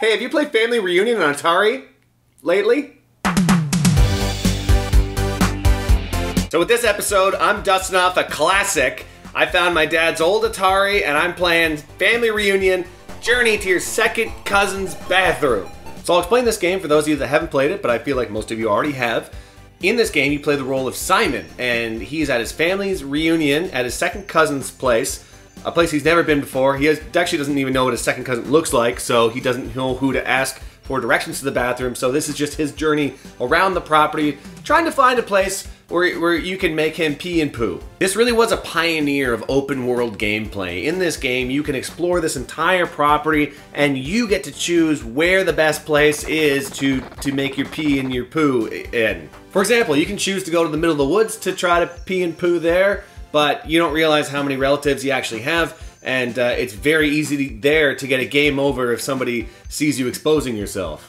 Hey, have you played Family Reunion on Atari lately? So with this episode, I'm dusting off a classic. I found my dad's old Atari and I'm playing Family Reunion, Journey to Your Second Cousin's Bathroom. So I'll explain this game for those of you that haven't played it, but I feel like most of you already have. In this game, you play the role of Simon, and he's at his family's reunion at his second cousin's place, a place he's never been before. He actually doesn't even know what his second cousin looks like, so he doesn't know who to ask for directions to the bathroom. So this is just his journey around the property, trying to find a place where you can make him pee and poo. This really was a pioneer of open world gameplay. In this game, you can explore this entire property and you get to choose where the best place is to make your pee and your poo in. For example, you can choose to go to the middle of the woods to try to pee and poo there, but you don't realize how many relatives you actually have, and it's very easy there to get a game over if somebody sees you exposing yourself.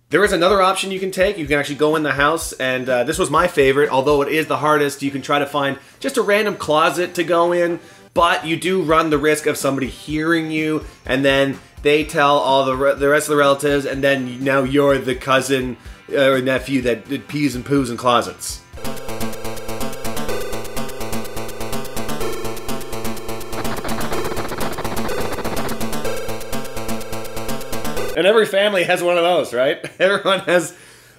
There is another option you can take. You can actually go in the house, and this was my favorite, although it is the hardest. You can try to find just a random closet to go in, but you do run the risk of somebody hearing you, and then they tell all the rest of the relatives, and then now you're the cousin or nephew that pees and poos in closets. And every family has one of those, right? Everyone has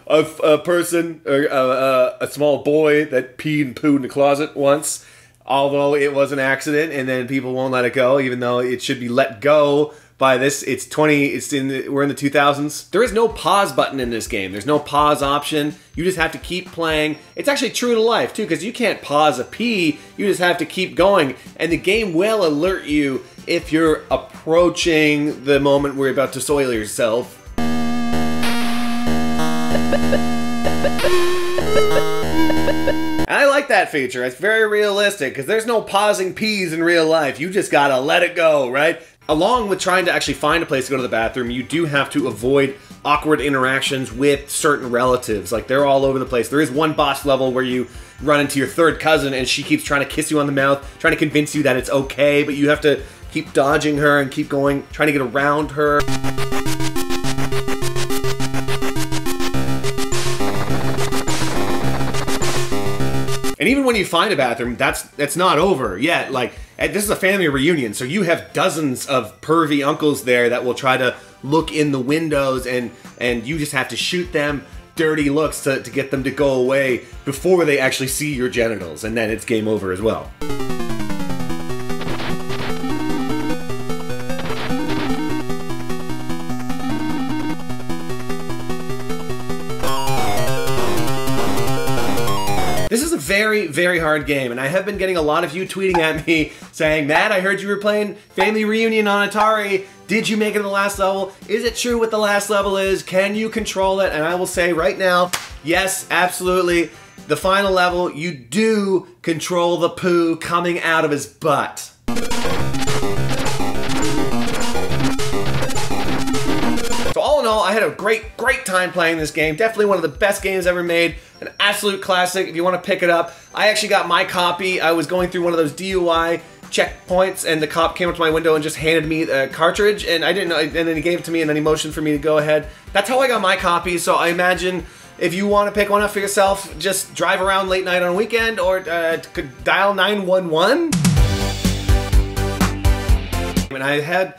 a person, or a small boy that peed and pooed in the closet once, although it was an accident, and then people won't let it go, even though it should be let go by this. We're in the 2000s. There is no pause button in this game. There's no pause option. You just have to keep playing. It's actually true to life, too, because you can't pause a pee. You just have to keep going, and the game will alert you if you're approaching the moment where you're about to soil yourself. And I like that feature. It's very realistic because there's no pausing peas in real life. You just gotta let it go, right? Along with trying to actually find a place to go to the bathroom, you do have to avoid awkward interactions with certain relatives. Like, they're all over the place. There is one boss level where you run into your third cousin and she keeps trying to kiss you on the mouth, trying to convince you that it's okay, but you have to keep dodging her and keep going, trying to get around her. And even when you find a bathroom, that's not over yet. Like, this is a family reunion, so you have dozens of pervy uncles there that will try to look in the windows, and you just have to shoot them dirty looks to get them to go away before they actually see your genitals, and then it's game over as well. This is a very, very hard game, and I have been getting a lot of you tweeting at me saying, Matt, I heard you were playing Family Reunion on Atari. Did you make it to the last level? Is it true what the last level is? Can you control it? And I will say right now, yes, absolutely. The final level, you do control the poo coming out of his butt. So all in all, I had a great time playing this game. Definitely one of the best games ever made. An absolute classic if you want to pick it up. I actually got my copy. I was going through one of those DUI checkpoints and the cop came up to my window and just handed me a cartridge, and I didn't know, and then he gave it to me and then he motioned for me to go ahead. That's how I got my copy, so I imagine if you want to pick one up for yourself, just drive around late night on a weekend or could dial 911. And I had